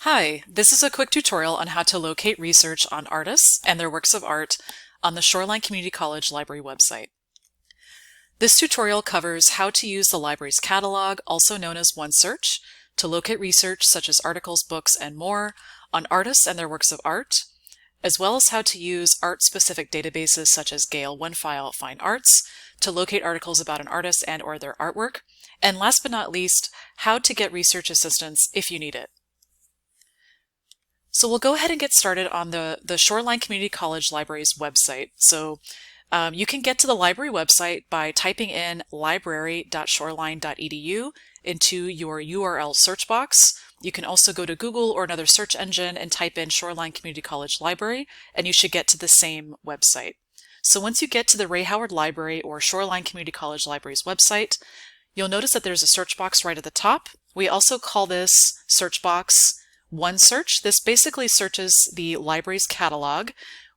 Hi, this is a quick tutorial on how to locate research on artists and their works of art on the Shoreline Community College Library website. This tutorial covers how to use the library's catalog, also known as OneSearch, to locate research such as articles, books, and more on artists and their works of art, as well as how to use art-specific databases such as Gale OneFile Fine Arts to locate articles about an artist and or their artwork, and last but not least, how to get research assistance if you need it. So we'll go ahead and get started on the Shoreline Community College Library's website. So you can get to the library website by typing in library.shoreline.edu into your URL search box. You can also go to Google or another search engine and type in Shoreline Community College Library, and you should get to the same website. So once you get to the Ray Howard Library or Shoreline Community College Library's website, you'll notice that there's a search box right at the top. We also call this search box OneSearch. This basically searches the library's catalog,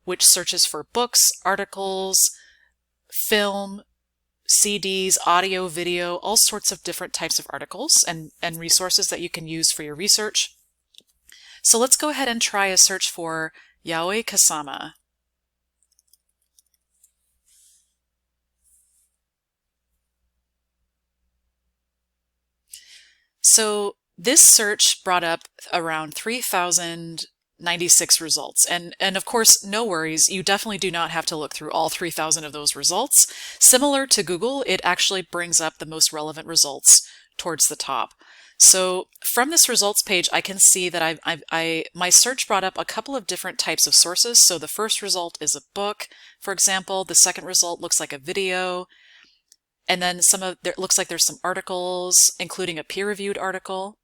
which searches for books, articles, film, CDs, audio, video, all sorts of different types of articles and resources that you can use for your research. So let's go ahead and try a search for Yayoi Kusama. So this search brought up around 3,096 results. And of course, no worries, you definitely do not have to look through all 3,000 of those results. Similar to Google, it actually brings up the most relevant results towards the top. So from this results page, I can see that my search brought up a couple of different types of sources. So the first result is a book, for example. The second result looks like a video. And then it looks like there's some articles, including a peer-reviewed article.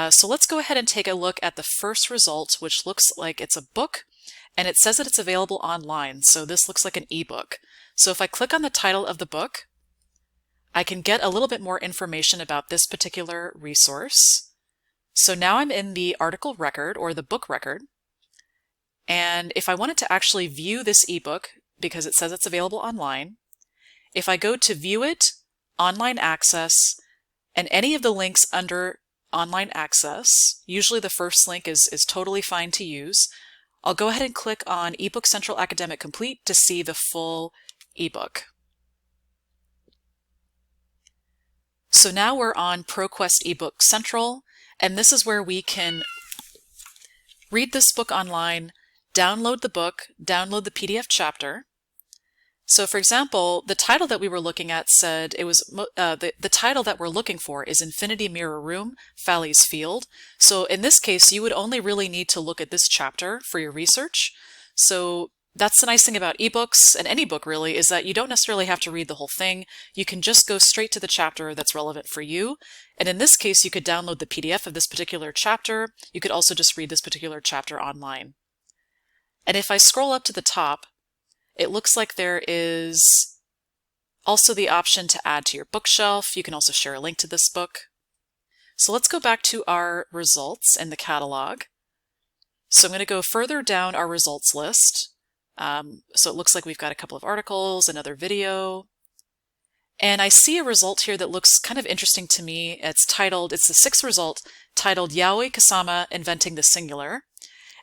So let's go ahead and take a look at the first result, which looks like it's a book, and it says that it's available online. So this looks like an ebook. So if I click on the title of the book, I can get a little bit more information about this particular resource. So now I'm in the article record or the book record. And if I wanted to actually view this ebook, because it says it's available online, if I go to View It, Online Access, and any of the links under Online Access, usually the first link is totally fine to use, I'll go ahead and click on eBook Central Academic Complete to see the full ebook. So now we're on ProQuest eBook Central, and this is where we can read this book online, download the book, download the PDF chapter. So for example, the title that we were looking at said it was the title that we're looking for is Infinity Mirror Room, Fally's Field. So in this case, you would only really need to look at this chapter for your research. So that's the nice thing about ebooks and any book really, is that you don't necessarily have to read the whole thing. You can just go straight to the chapter that's relevant for you. And in this case, you could download the PDF of this particular chapter. You could also just read this particular chapter online. And if I scroll up to the top, it looks like there is also the option to add to your bookshelf. You can also share a link to this book. So let's go back to our results in the catalog. So I'm going to go further down our results list. So it looks like we've got a couple of articles, another video. And I see a result here that looks kind of interesting to me. It's the sixth result, titled Yayoi Kusama Inventing the Singular.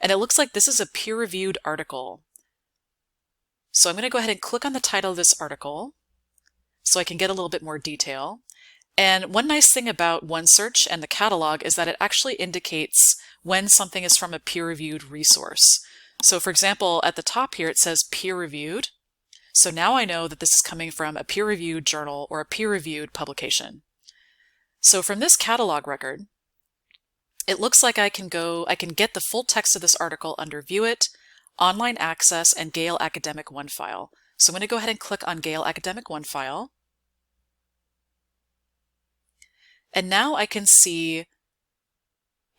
And it looks like this is a peer-reviewed article. So I'm going to go ahead and click on the title of this article so I can get a little bit more detail. And one nice thing about OneSearch and the catalog is that it actually indicates when something is from a peer-reviewed resource. So for example, at the top here it says peer-reviewed. So now I know that this is coming from a peer-reviewed journal or a peer-reviewed publication. So from this catalog record, it looks like I can get the full text of this article under View It, Online Access, and Gale Academic OneFile. So I'm going to go ahead and click on Gale Academic OneFile. And now I can see,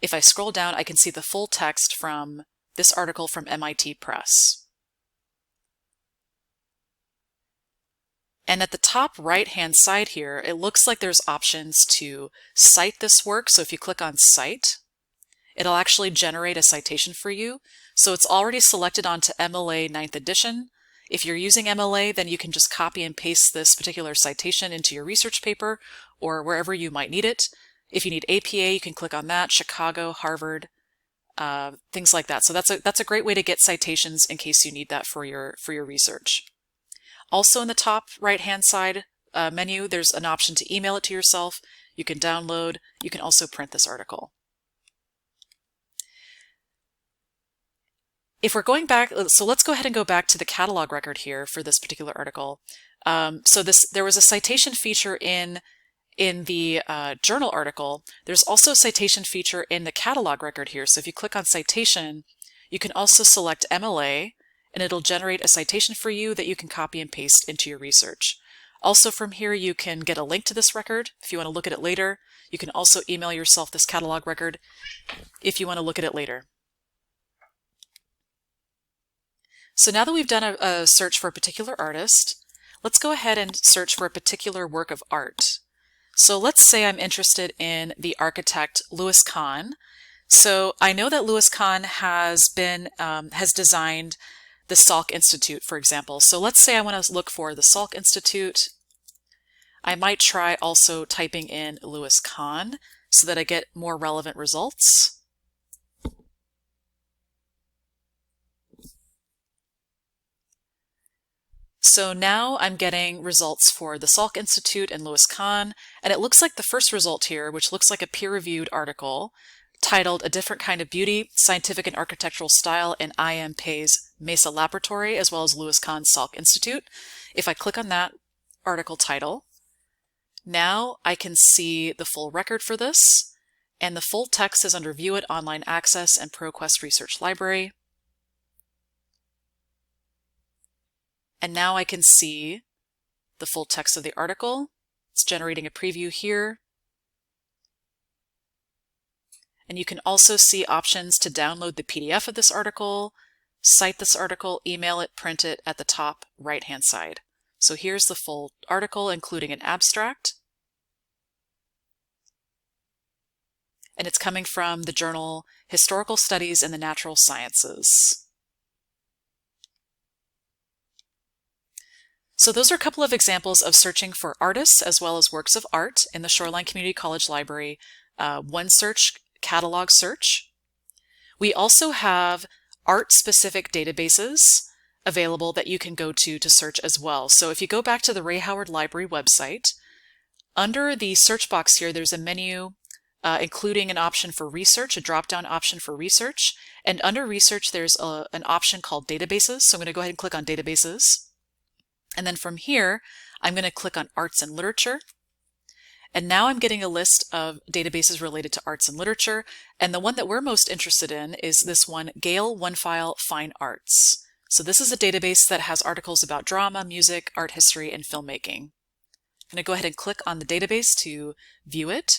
if I scroll down, I can see the full text from this article from MIT Press. And at the top right-hand side here, it looks like there's options to cite this work. So if you click on Cite, it'll actually generate a citation for you. So it's already selected onto MLA 9th edition. If you're using MLA, then you can just copy and paste this particular citation into your research paper or wherever you might need it. If you need APA, you can click on that, Chicago, Harvard, things like that. So that's a great way to get citations in case you need that for your research. Also in the top right-hand side menu, there's an option to email it to yourself. You can download. You can also print this article. If we're going back, so let's go ahead and go back to the catalog record here for this particular article. There was a citation feature in the journal article. There's also a citation feature in the catalog record here. So if you click on citation, you can also select MLA, and it'll generate a citation for you that you can copy and paste into your research. Also from here, you can get a link to this record if you want to look at it later. You can also email yourself this catalog record if you want to look at it later. So now that we've done a search for a particular artist, let's go ahead and search for a particular work of art. So let's say I'm interested in the architect Louis Kahn. So I know that Louis Kahn has designed the Salk Institute, for example. So let's say I want to look for the Salk Institute. I might try also typing in Louis Kahn so that I get more relevant results. So now I'm getting results for the Salk Institute and Louis Kahn, and it looks like the first result here, which looks like a peer-reviewed article titled A Different Kind of Beauty, Scientific and Architectural Style in I.M. Pei's Mesa Laboratory, as well as Louis Kahn's Salk Institute. If I click on that article title, now I can see the full record for this, and the full text is under View It, Online Access, and ProQuest Research Library. And now I can see the full text of the article. It's generating a preview here. And you can also see options to download the PDF of this article, cite this article, email it, print it at the top right-hand side. So here's the full article, including an abstract. And it's coming from the journal Historical Studies in the Natural Sciences. So those are a couple of examples of searching for artists as well as works of art in the Shoreline Community College Library OneSearch catalog search. We also have art-specific databases available that you can go to search as well. So if you go back to the Ray Howard Library website, under the search box here, there's a menu including an option for research, a drop-down option for research. And under research, there's an option called databases. So I'm going to go ahead and click on databases. And then from here, I'm going to click on arts and literature. And now I'm getting a list of databases related to arts and literature. And the one that we're most interested in is this one, Gale OneFile Fine Arts. So this is a database that has articles about drama, music, art history, and filmmaking. I'm going to go ahead and click on the database to view it.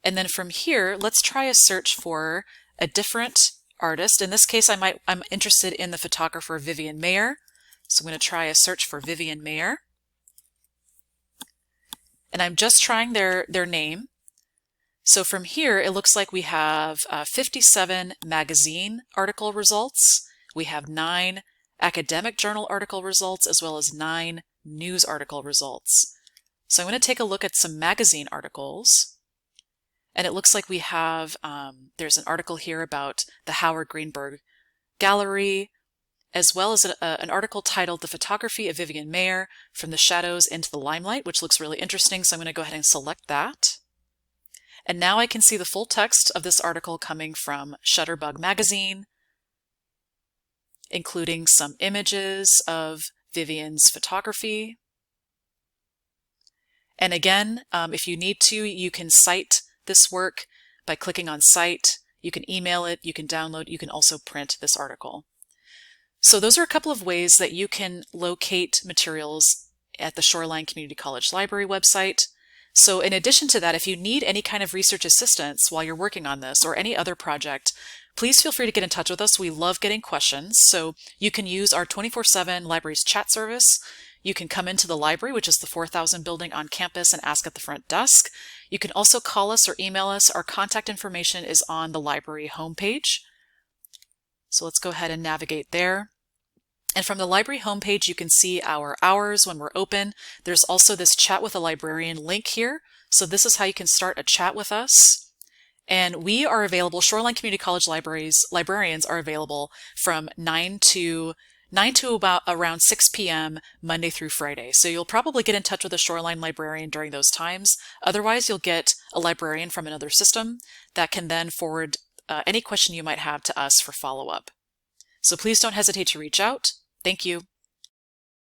And then from here, let's try a search for a different artist. In this case, I'm interested in the photographer Vivian Maier. So I'm going to try a search for Vivian Maier. And I'm just trying their name. So from here, it looks like we have 57 magazine article results. We have 9 academic journal article results, as well as 9 news article results. So I'm going to take a look at some magazine articles. And it looks like we have, there's an article here about the Howard Greenberg Gallery, as well as an article titled The Photography of Vivian Maier from the Shadows into the Limelight, which looks really interesting. So I'm going to go ahead and select that. And now I can see the full text of this article coming from Shutterbug Magazine, including some images of Vivian's photography. And again, if you need to, you can cite this work by clicking on Cite. You can email it, you can download, you can also print this article. So those are a couple of ways that you can locate materials at the Shoreline Community College Library website. So in addition to that, if you need any kind of research assistance while you're working on this or any other project, please feel free to get in touch with us. We love getting questions. So you can use our 24/7 library's chat service. You can come into the library, which is the 4000 building on campus, and ask at the front desk. You can also call us or email us. Our contact information is on the library homepage. So let's go ahead and navigate there. And from the library homepage, you can see our hours when we're open. There's also this Chat with a Librarian link here. So this is how you can start a chat with us. And we are available, Shoreline Community College librarians are available from 9 to about around 6 p.m. Monday through Friday. So you'll probably get in touch with a Shoreline librarian during those times. Otherwise, you'll get a librarian from another system that can then forward any question you might have to us for follow-up. So please don't hesitate to reach out. Thank you.